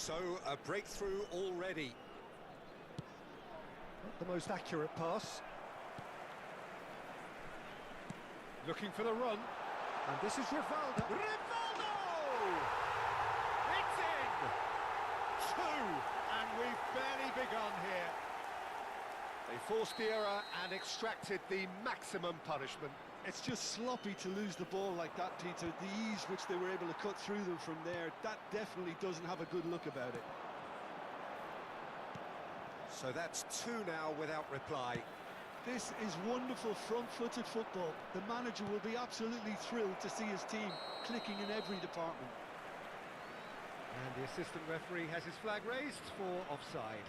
So, a breakthrough already. Not the most accurate pass. Looking for the run. And this is Rivaldo. Rivaldo! It's in! Two! And we've barely begun here. They forced the error and extracted the maximum punishment. It's just sloppy to lose the ball like that, Peter. The ease which they were able to cut through them from there, that definitely doesn't have a good look about it. So that's two now without reply. This is wonderful front-footed football. The manager will be absolutely thrilled to see his team clicking in every department. And the assistant referee has his flag raised for offside.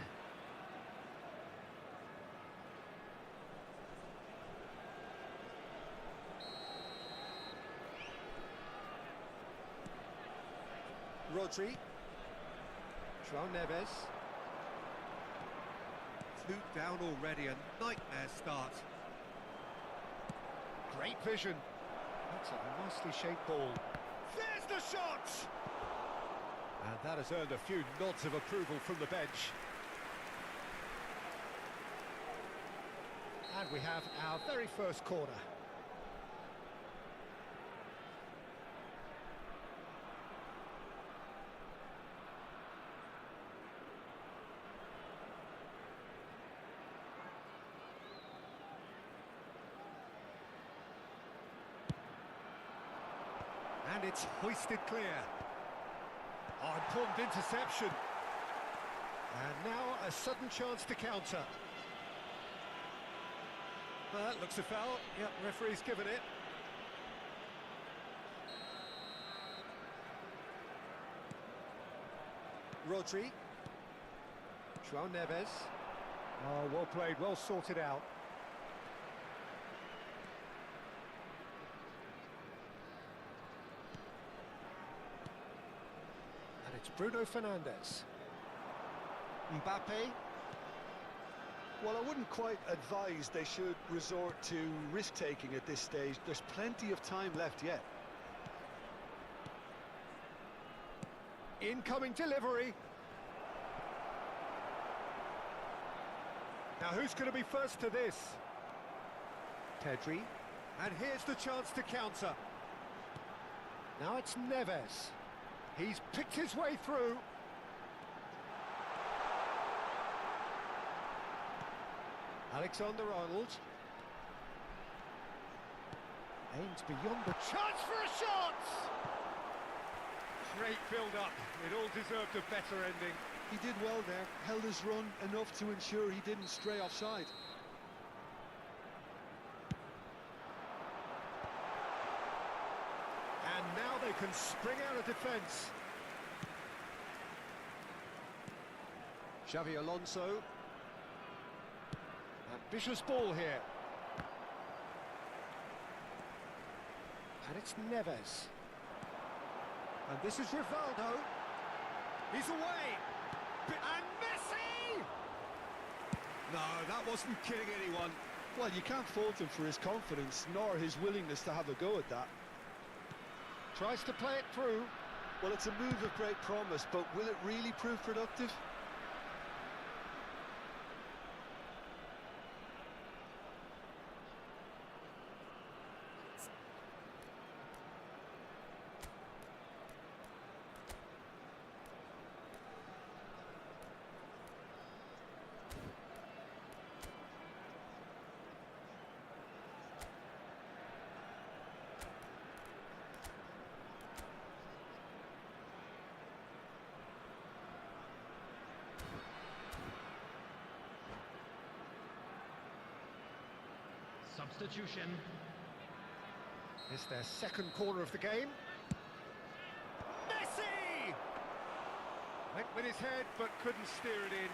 Rodri. João Neves. Two down already, a nightmare start. Great vision. That's a nicely shaped ball. There's the shot! And that has earned a few nods of approval from the bench. And we have our very first corner. And it's hoisted clear. Oh, important interception. And now a sudden chance to counter. That looks a foul. Yep, referee's given it. Rodri. João Neves. Oh, well played, well sorted out. And it's Bruno Fernandes. Mbappe. Well, I wouldn't quite advise they should resort to risk-taking at this stage. There's plenty of time left yet. Incoming delivery. Now who's going to be first to this? Pedri. And here's the chance to counter. Now it's Neves. He's picked his way through. Alexander-Arnold. Aims beyond the Chance for a shot! Great build-up. It all deserved a better ending. He did well there, held his run enough to ensure he didn't stray offside. And now they can spring out of defence. Xavi Alonso. Ambitious ball here. And it's Neves. And this is Rivaldo. He's away! And Messi! No, that wasn't kidding anyone. Well, you can't fault him for his confidence, nor his willingness to have a go at that. Tries to play it through. Well, it's a move of great promise, but will it really prove productive? Substitution. It's their second corner of the game. Messi! Went with his head, but couldn't steer it in.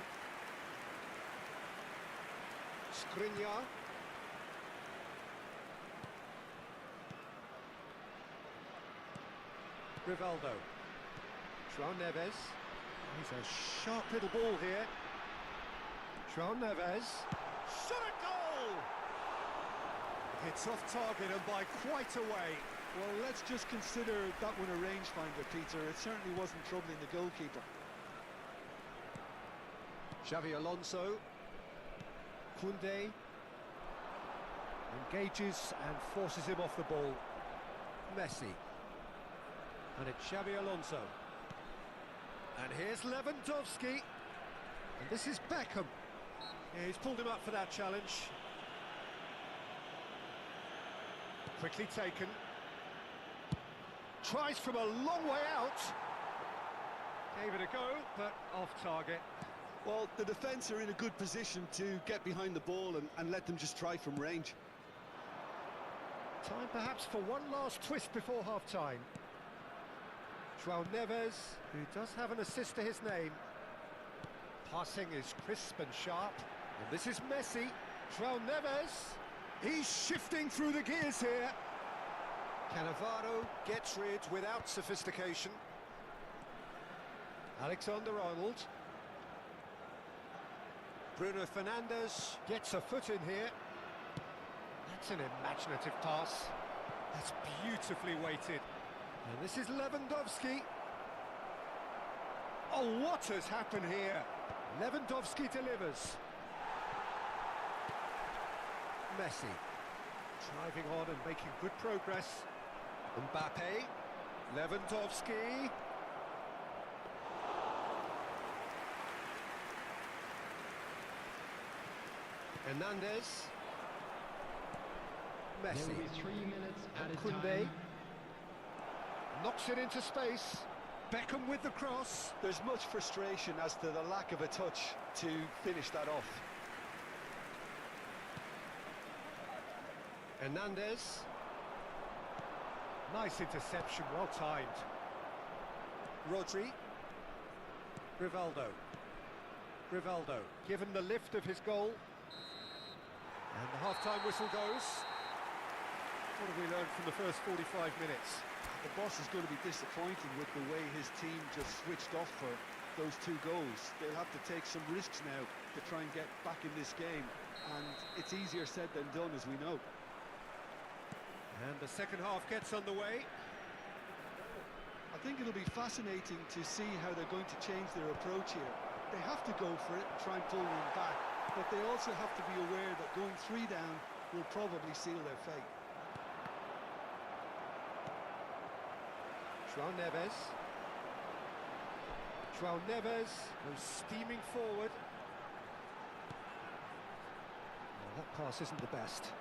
Skriniar. Rivaldo. João Neves. He's a sharp little ball here. João Neves. Shot a goal! It's off target and by quite a way. Well, let's just consider that one a rangefinder, Peter. It certainly wasn't troubling the goalkeeper. Xavi Alonso. Koundé. Engages and forces him off the ball. Messi. And it's Xavi Alonso. And here's Lewandowski. And this is Beckham. Yeah, he's pulled him up for that challenge. Quickly taken. Tries from a long way out. Gave it a go, but off target. Well, the defence are in a good position to get behind the ball and let them just try from range. Time perhaps for one last twist before half-time. João Neves, who does have an assist to his name. Passing is crisp and sharp. And this is Messi. João Neves. He's shifting through the gears here. Cannavaro gets rid without sophistication. Alexander-Arnold. Bruno Fernandes gets a foot in here. That's an imaginative pass. That's beautifully weighted. And this is Lewandowski. Oh, what has happened here? Lewandowski delivers. Messi. Driving on and making good progress. Mbappe. Lewandowski. Hernandez. Messi. There will be 3 minutes at a Koundé. time. Knocks it into space. Beckham with the cross. There's much frustration as to the lack of a touch to finish that off. Hernandez. Nice interception, well timed. Rodri. Rivaldo, given the lift of his goal. And the half-time whistle goes. What have we learned from the first 45 minutes? The boss is going to be disappointed with the way his team just switched off for those 2 goals. They'll have to take some risks now to try and get back in this game, and it's easier said than done, as we know. And the second half gets underway. I think it'll be fascinating to see how they're going to change their approach here. They have to go for it and try and pull one back, but they also have to be aware that going 3 down will probably seal their fate. João Neves goes steaming forward. Well, that pass isn't the best.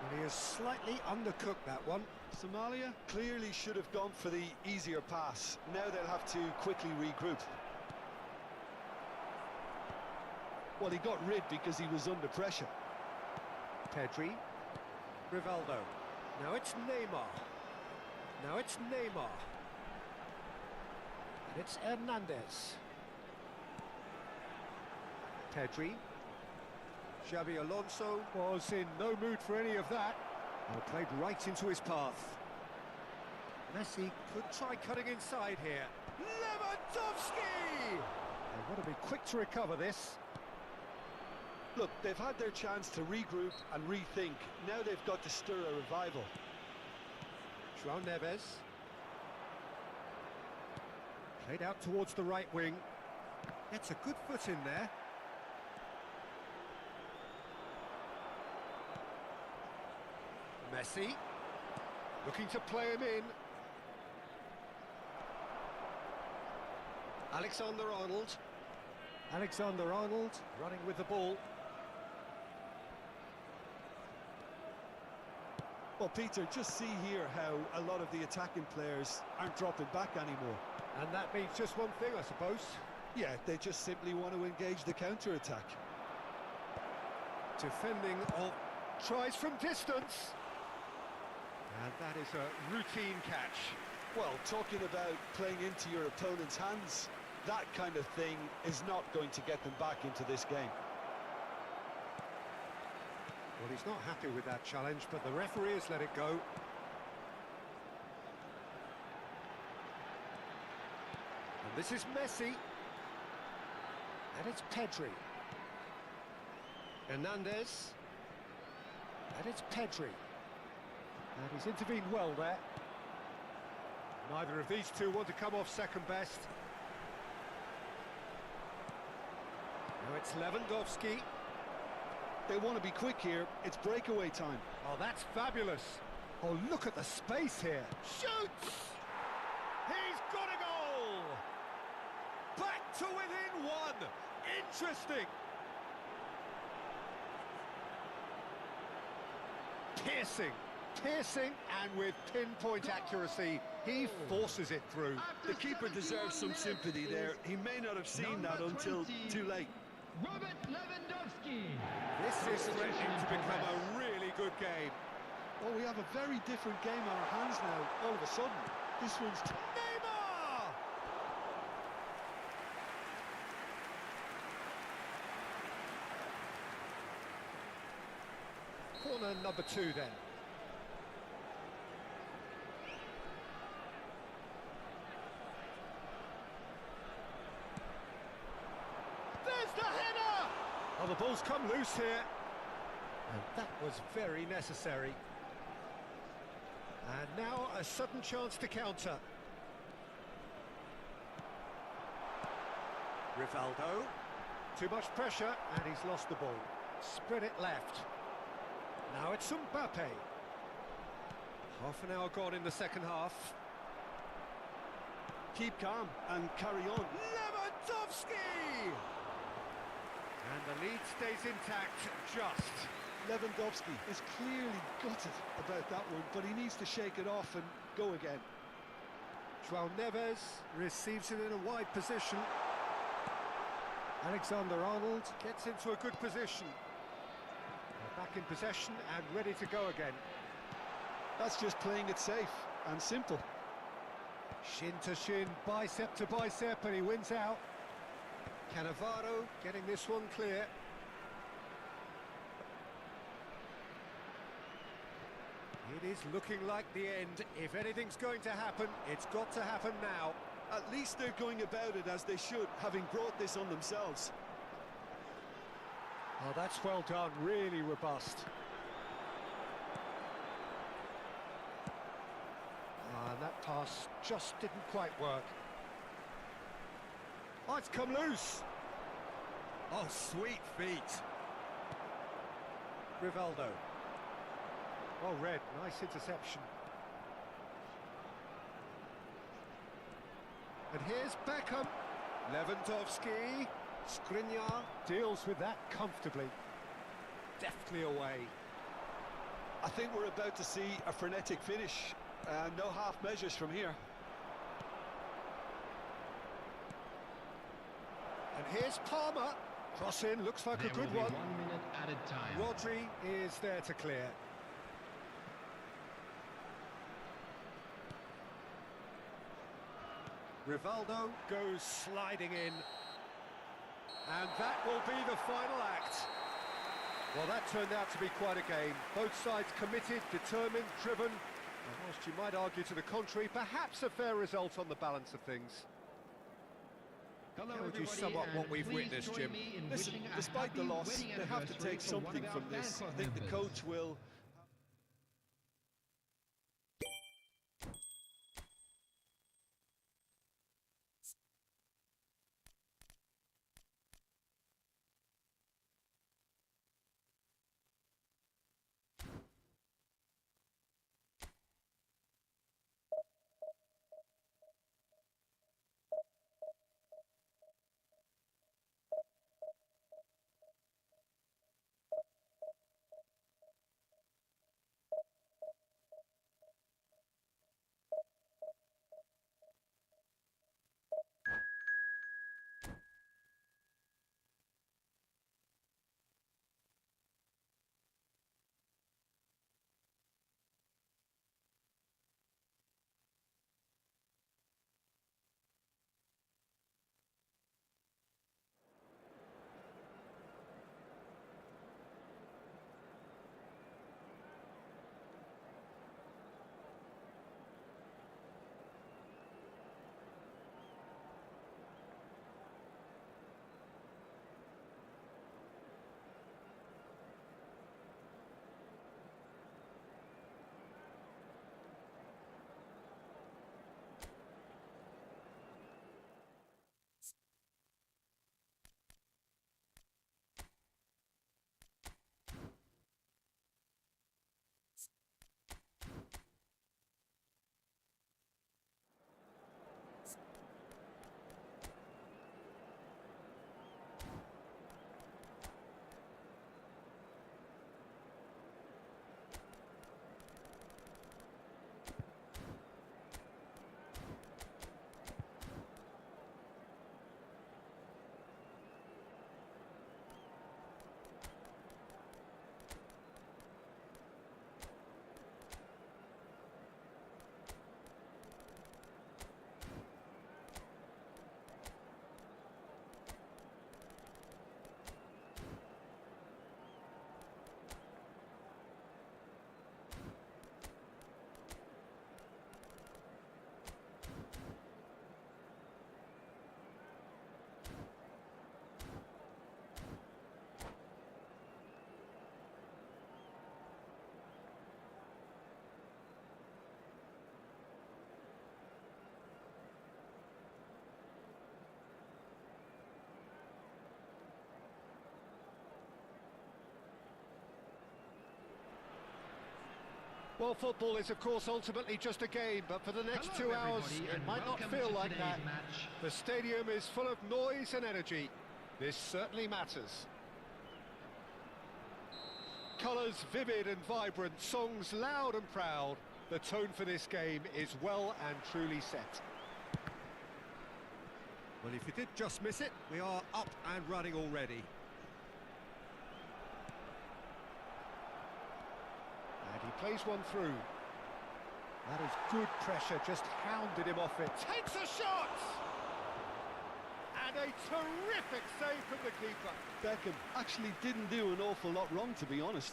And he has slightly undercooked that one. Somalia clearly should have gone for the easier pass. Now they'll have to quickly regroup. Well, he got rid because he was under pressure. Pedri. Rivaldo. Now it's Neymar. And it's Hernandez. Pedri. Xabi Alonso was in no mood for any of that. And played right into his path. Messi could try cutting inside here. Lewandowski! They've got to be quick to recover this. Look, they've had their chance to regroup and rethink. Now they've got to stir a revival. João Neves. Played out towards the right wing. Gets a good foot in there. Messi. Looking to play him in. Alexander-Arnold. Alexander-Arnold running with the ball. Well, Peter, just see here how a lot of the attacking players aren't dropping back anymore. And that means just one thing, I suppose. Yeah, they just simply want to engage the counter-attack. Defending of tries from distance. And that is a routine catch. Well, talking about playing into your opponent's hands, that kind of thing is not going to get them back into this game. Well, he's not happy with that challenge, but the referee has let it go. And this is Messi. And it's Pedri. Hernandez. And it's Pedri. And he's intervened well there. Neither of these two want to come off second best. Now it's Lewandowski. They want to be quick here. It's breakaway time. Oh, that's fabulous. Oh, look at the space here. Shoots! He's got a goal! Back to within one! Interesting! Piercing, and with pinpoint accuracy, he forces it through. The keeper deserves some sympathy there. He may not have seen that until too late. Robert Lewandowski. This is threatening to become a really good game. Oh, we have a very different game on our hands now, all of a sudden. This one's... Neymar! Corner number 2 then. There's the header! Oh, the ball's come loose here. And that was very necessary. And now a sudden chance to counter. Rivaldo. Too much pressure, and he's lost the ball. Spread it left. Now it's Mbappe. Half an hour gone in the second half. Keep calm and carry on. Lewandowski! And the lead stays intact, just. Lewandowski is clearly gutted about that one, but he needs to shake it off and go again. João Neves receives it in a wide position. Alexander-Arnold gets into a good position. They're back in possession and ready to go again. That's just playing it safe and simple. Shin to shin, bicep to bicep, and he wins out. Cannavaro getting this one clear. It is looking like the end. If anything's going to happen, it's got to happen now. At least they're going about it as they should, having brought this on themselves. Oh, that's well done, really robust. And that pass just didn't quite work. Oh, it's come loose. Oh, sweet feet. Rivaldo. Oh, Red, nice interception. And here's Beckham. Lewandowski. Skriniar deals with that comfortably. Deftly away. I think we're about to see a frenetic finish. No half measures from here. And here's Palmer. Cross in, looks like a good one. 1 minute added time. Rodri is there to clear. Rivaldo goes sliding in. And that will be the final act. Well, that turned out to be quite a game. Both sides committed, determined, driven. And whilst you might argue to the contrary, perhaps a fair result on the balance of things. Hello, How would you everybody, sum up what and we've please witnessed, join Jim? me in Listen, wishing a despite the happy loss, wedding they have to anniversary take for one something of from our this. fan I club think the members. coach will Well, football is, of course, ultimately just a game, but for the next Hello, 2 hours, everybody, it and might not welcome feel to like today's that. match. The stadium is full of noise and energy. This certainly matters. Colours vivid and vibrant, songs loud and proud. The tone for this game is well and truly set. Well, if you did just miss it, we are up and running already. And he plays one through. That is good pressure, just hounded him off it. Takes a shot! And a terrific save from the keeper. Beckham actually didn't do an awful lot wrong, to be honest.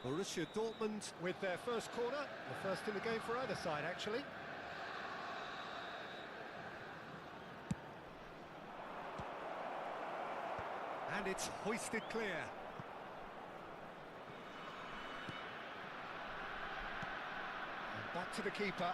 Borussia Dortmund with their first corner, the first in the game for either side, actually. And it's hoisted clear. And back to the keeper.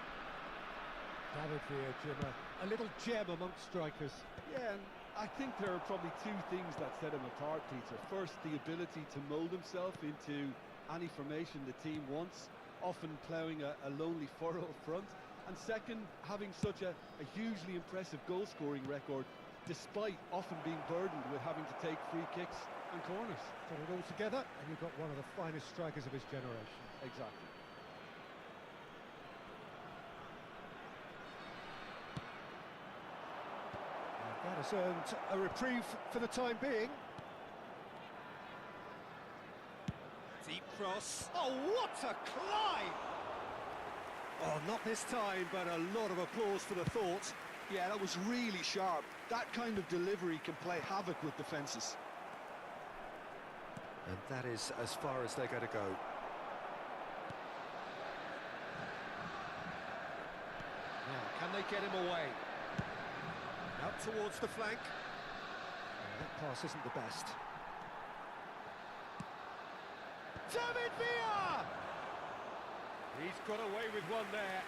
David Villa, Jim, a little gem amongst strikers. Yeah, and I think there are probably two things that set him apart, Peter. First, the ability to mould himself into any formation the team wants, often ploughing a lonely furrow up front. And second, having such a hugely impressive goal-scoring record, despite often being burdened with having to take free kicks and corners. Put it all together, and you've got one of the finest strikers of his generation. Exactly. And that has earned a reprieve for the time being. Deep cross. Oh, what a climb! Oh, not this time, but a lot of applause for the thought. Yeah, that was really sharp. That kind of delivery can play havoc with defences. And that is as far as they're going to go. Now, can they get him away? Out towards the flank. Oh, that pass isn't the best. David Villa! He's got away with one there.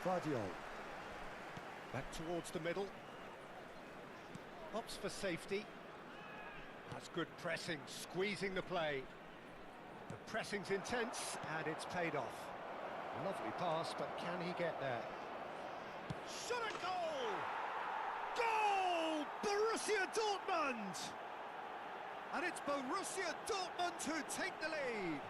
Vardiol. Back towards the middle. Opts for safety. That's good pressing, squeezing the play. The pressing's intense, and it's paid off. Lovely pass, but can he get there? Shot at goal! Goal! Borussia Dortmund! And it's Borussia Dortmund who take the lead.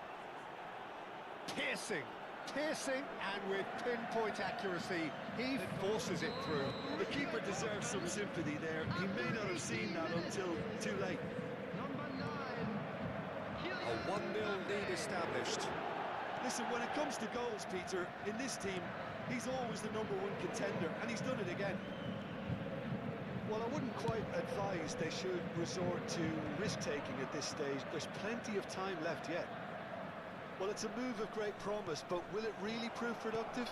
Piercing, and with pinpoint accuracy, he forces it through. The keeper deserves some sympathy there. He may not have seen that until too late. Number 9. A 1-0 lead established. Listen, when it comes to goals, Peter, in this team, he's always the #1 contender, and he's done it again. Well, I wouldn't quite advise they should resort to risk-taking at this stage. There's plenty of time left yet. Well, it's a move of great promise, but will it really prove productive?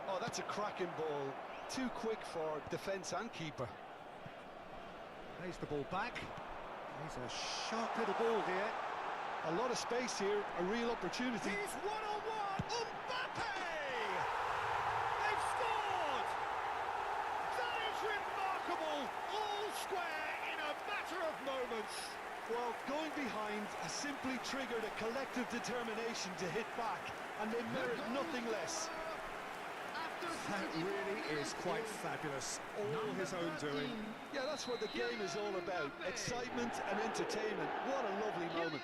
Oh, that's a cracking ball. Too quick for defence and keeper. Plays the ball back. He's a sharp little ball here. A lot of space here, a real opportunity. He's one-on-one! Mbappe! They've scored! That is remarkable! All square in a matter of moments. Well, going behind has simply triggered a collective determination to hit back, and they merit nothing less. That really is quite fabulous. All his own doing. Yeah, that's what the game is all about. Excitement and entertainment. What a lovely moment.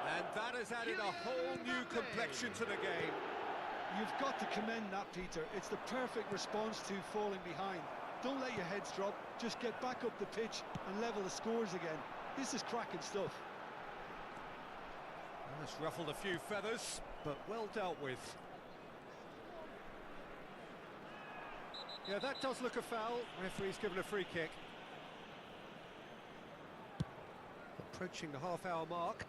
And that has added a whole new complexion to the game. You've got to commend that, Peter. It's the perfect response to falling behind. Don't let your heads drop. Just get back up the pitch and level the scores again. This is cracking stuff. Well, it's ruffled a few feathers, but well dealt with. Yeah, that does look a foul. Referee's given a free kick. Approaching the half-hour mark.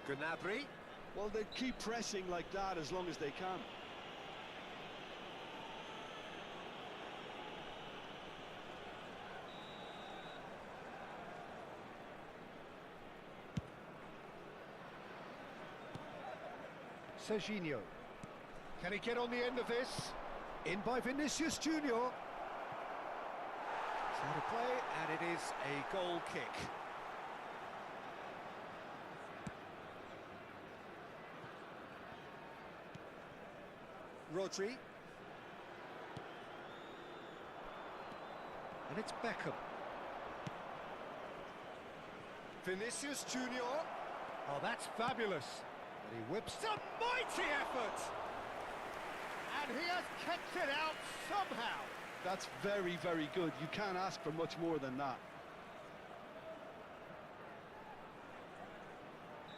Gnabry. Well, they keep pressing like that as long as they can. Serginho. Can he get on the end of this? In by Vinicius Junior. It's out of play, and it is a goal kick. Rodri. And it's Beckham. Vinicius Junior. Oh, that's fabulous. And he whips a mighty effort. And he has kept it out somehow. That's very, very good. You can't ask for much more than that.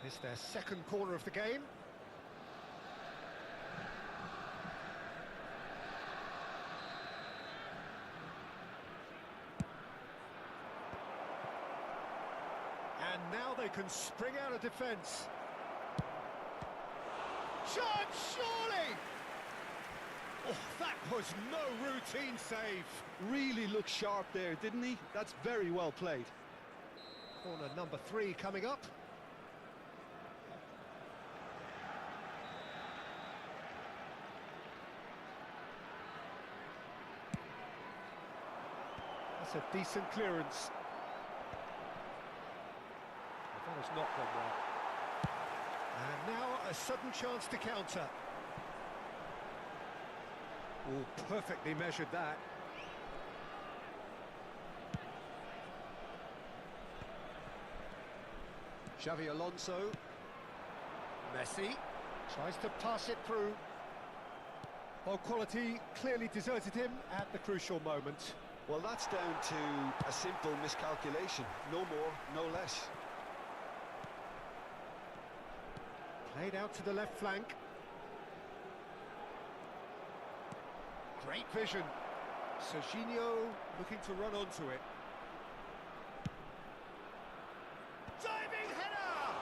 It's their second corner of the game. And now they can spring out of defence. Chance, surely! Oh, that was no routine save. Really looked sharp there, didn't he? That's very well played. Corner number 3 coming up. That's a decent clearance. That has not gone well. And now a sudden chance to counter. Oh, perfectly measured that. Xavi Alonso. Messi tries to pass it through. Well, quality clearly deserted him at the crucial moment. Well, that's down to a simple miscalculation. No more, no less. Played out to the left flank. Great vision. Serginho looking to run onto it. Diving header!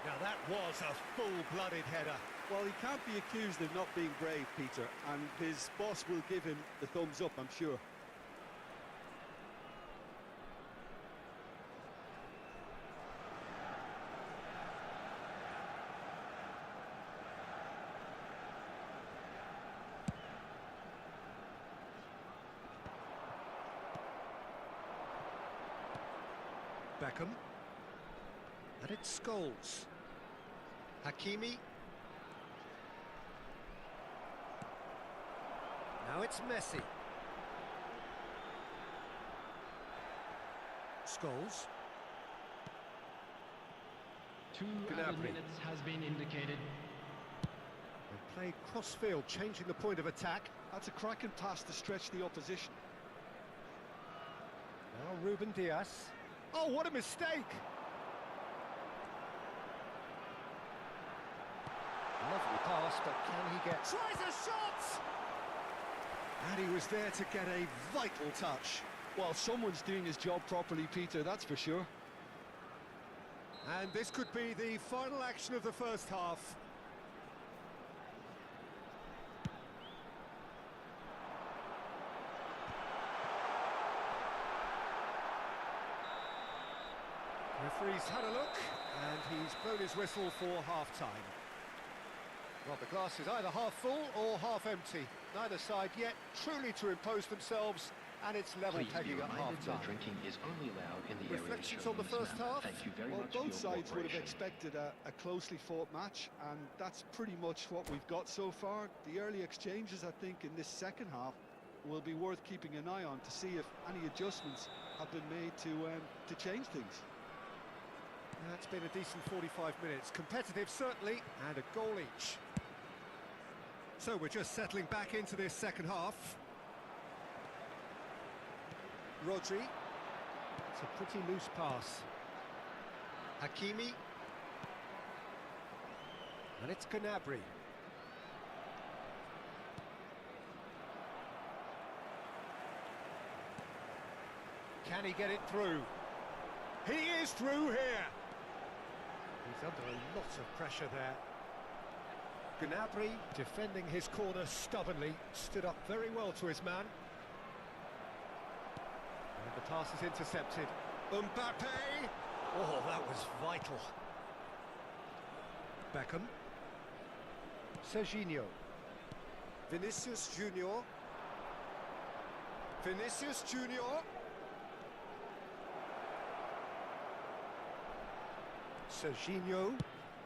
Now that was a full-blooded header. Well, he can't be accused of not being brave, Peter, and his boss will give him the thumbs up, I'm sure. Beckham. And it's Scholes. Hakimi. Now it's Messi. Scholes. 2 added minutes has been indicated. They play cross-field, changing the point of attack. That's a cracking pass to stretch the opposition. Now Ruben Diaz. Oh, what a mistake! Lovely pass, but can he get... Tries a shot! And he was there to get a vital touch. Well, someone's doing his job properly, Peter, that's for sure. And this could be the final action of the first half. Referee's had a look, and he's blown his whistle for half-time. Well, the glass is either half full or half empty. Neither side yet truly to impose themselves, and it's level pegging at half-time. Drinking is only allowed in the Reflections area on the first half? Thank you very Well, much both for your sides would have cooperation. expected a closely fought match, and that's pretty much what we've got so far. The early exchanges, I think, in this second half will be worth keeping an eye on to see if any adjustments have been made to change things. That's been a decent 45 minutes. Competitive, certainly, and a goal each. So we're just settling back into this second half. Rodri. It's a pretty loose pass. Hakimi. And it's Gnabry. Can he get it through? He is through here. He He's under a lot of pressure there. Gnabry, defending his corner stubbornly, stood up very well to his man. And the pass is intercepted. Mbappe! Oh, that was vital. Beckham. Serginho. Vinicius Junior. Vinicius Junior. Serginho.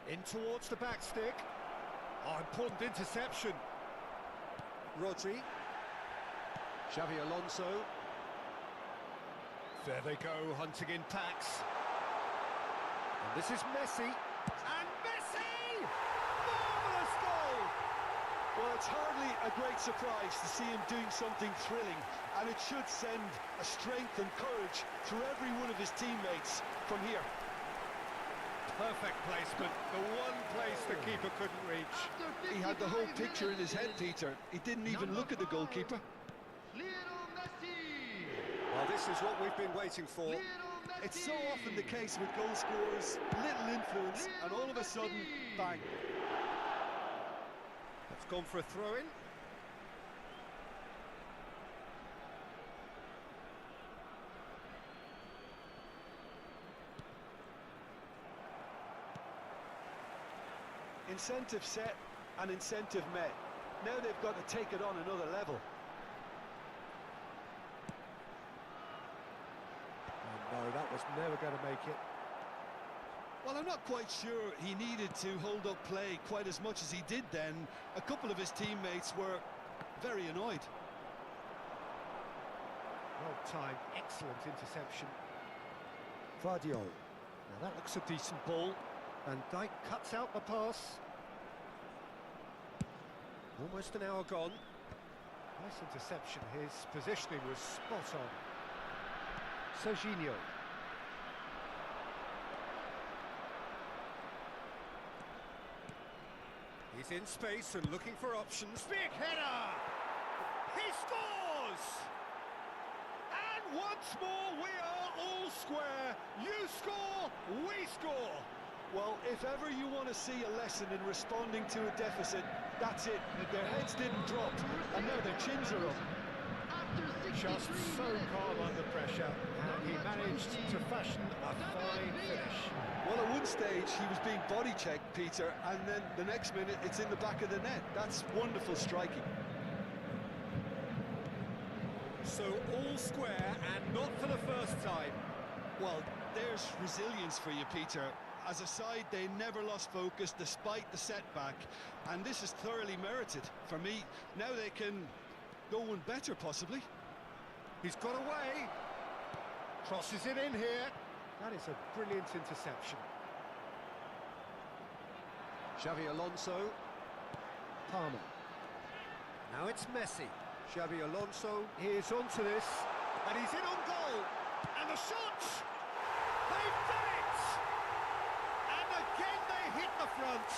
In towards the back stick. Oh, important interception. Rodri. Xavi Alonso. There they go, hunting in packs. And this is Messi. And Messi! Marvellous goal! Well, it's hardly a great surprise to see him doing something thrilling, and it should send a strength and courage through every one of his teammates from here. Perfect placement, the one place the keeper couldn't reach. He had the whole picture in his head, Peter. He didn't even look at the goalkeeper. Well, this is what we've been waiting for. It's so often the case with goal scorers, little influence, and all of a sudden, bang. That's gone for a throw-in. Incentive set and incentive met. Now they've got to take it on another level. Oh no, that was never going to make it. Well, I'm not quite sure he needed to hold up play quite as much as he did then. A couple of his teammates were very annoyed. Well timed, excellent interception. Vardio. Now that looks a decent ball. And Dijk cuts out the pass. Almost an hour gone. Nice interception. His positioning was spot on. Serginho. He's in space and looking for options. Big header! He scores! And once more we are all square. You score, we score. Well, if ever you want to see a lesson in responding to a deficit, that's it. Their heads didn't drop, and now their chins are up. Just so calm under pressure, and he managed to fashion a fine finish. Well, at one stage, he was being body-checked, Peter, and then the next minute, it's in the back of the net. That's wonderful striking. So all square, and not for the first time. Well, there's resilience for you, Peter. As a side, they never lost focus despite the setback, and this is thoroughly merited. For me, now they can go one better, possibly. He's got away. Crosses it in here. That is a brilliant interception. Xavi Alonso. Palmer. Now it's Messi. Xavi Alonso is onto this, and he's in on goal. And the shot! They've done it! And again they hit the front.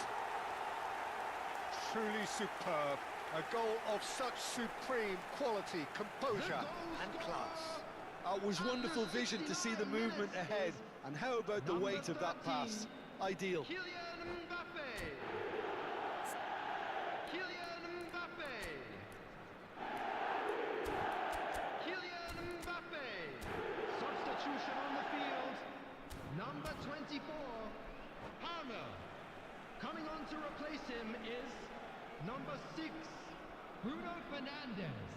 Truly superb. A goal of such supreme quality, composure and class. It was wonderful vision to see the movement ahead. And how about the weight of that pass? Ideal. Kylian Mbappe. Kylian Mbappe. Kylian Mbappe. Substitution on the field. Number 24, Palmer. Coming on to replace him is number 6, Bruno Fernandes.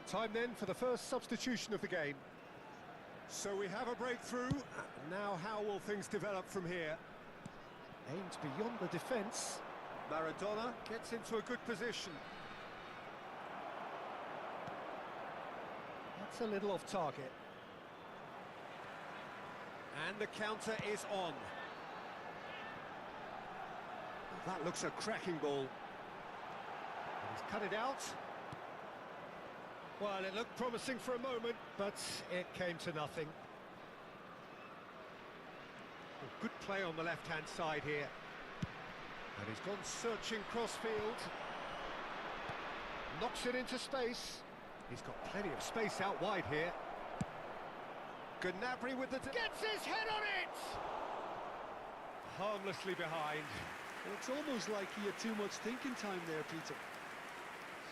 Time then for the first substitution of the game. So we have a breakthrough. Now how will things develop from here? Aimed beyond the defence. Maradona gets into a good position. That's a little off target. And the counter is on. That looks a cracking ball. And he's cut it out. Well, it looked promising for a moment, but it came to nothing. Good play on the left-hand side here. And he's gone searching crossfield. Knocks it into space. He's got plenty of space out wide here. Gnabry with the... Gets his head on it! Harmlessly behind. Well, it's almost like he had too much thinking time there, Peter.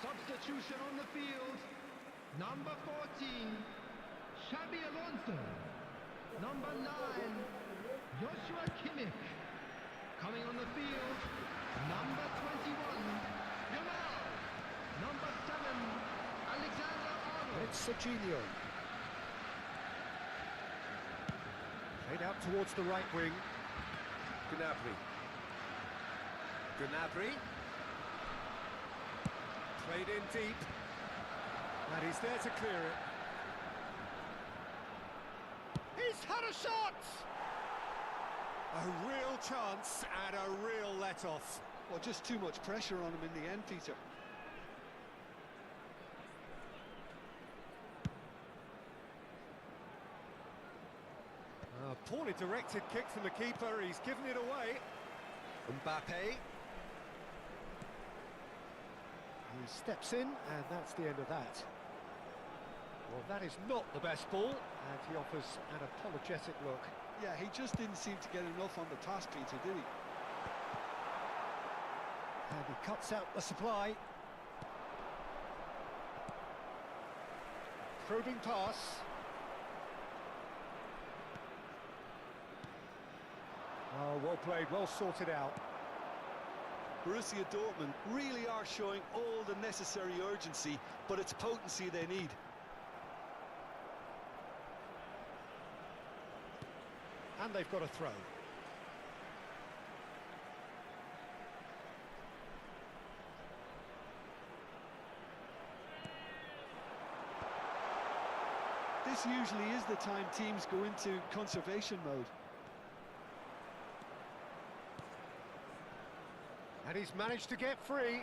Substitution on the field. Number 14, Xabi Alonso. Number 9, Joshua Kimmich. Coming on the field, number 21, Yamal. Number 7, Alexander Arnold. It's Serginho. Played out towards the right wing. Gnabry. Gnabry. Played in deep. And he's there to clear it. He's had a shot! A real chance and a real let-off. Well, just too much pressure on him in the end, Peter. A poorly directed kick from the keeper, he's given it away. Mbappe. He steps in, and that's the end of that. Well, that is not the best ball, and he offers an apologetic look. Yeah, he just didn't seem to get enough on the pass, Peter, did he? And he cuts out the supply. Probing pass. Oh, well played, well sorted out. Borussia Dortmund really are showing all the necessary urgency, but it's potency they need. And they've got a throw. This usually is the time teams go into conservation mode. And he's managed to get free.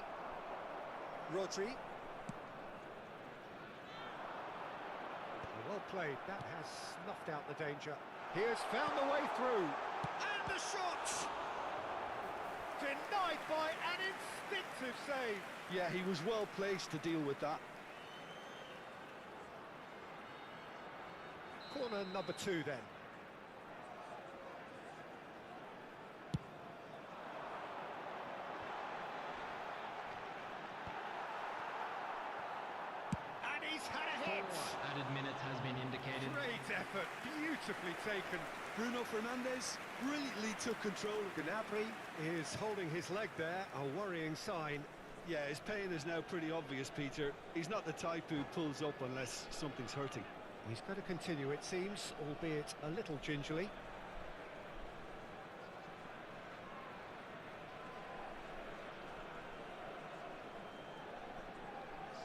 Rodri. Well played, that has snuffed out the danger. He has found the way through. And the shot! Denied by an instinctive save. Yeah, he was well placed to deal with that. Corner number 2 then. And he's had a hit. Added minute has been indicated. Great effort, beautifully taken. Bruno Fernandes brilliantly took control. Gnabry is holding his leg there, a worrying sign. Yeah, his pain is now pretty obvious, Peter. He's not the type who pulls up unless something's hurting. He's going to continue, it seems, albeit a little gingerly.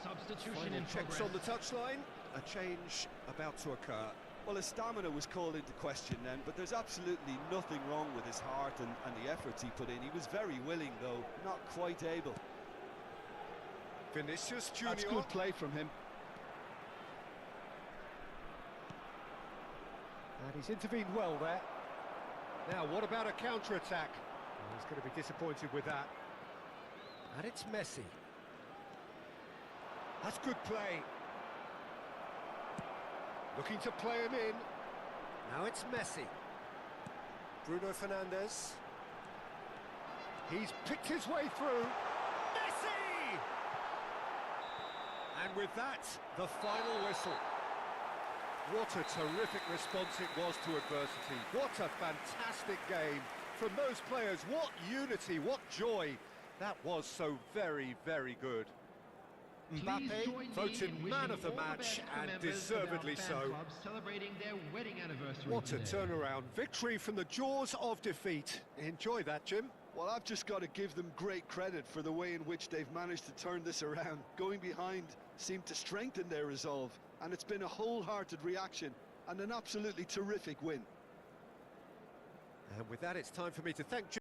Substitution Final in checks progress. on the touchline. A change about to occur. Well, his stamina was called into question then, but there's absolutely nothing wrong with his heart and the efforts he put in. He was very willing, though, not quite able. Vinicius Junior. That's good play from him. And he's intervened well there. Now, what about a counter-attack? Well, he's going to be disappointed with that. And it's Messi. That's good play. Looking to play him in. Now it's Messi. Bruno Fernandes. He's picked his way through. Messi! And with that, the final whistle. What a terrific response it was to adversity. What a fantastic game from those players. What unity, what joy. That was so very, very good. Please Mbappe, join me voted in man wishing of the all match, best to and members of our deservedly fan so. club celebrating their wedding anniversary What a today. turnaround. Victory from the jaws of defeat. Enjoy that, Jim. Well, I've just got to give them great credit for the way in which they've managed to turn this around. Going behind seemed to strengthen their resolve, and it's been a wholehearted reaction and an absolutely terrific win. And with that, it's time for me to thank Jim.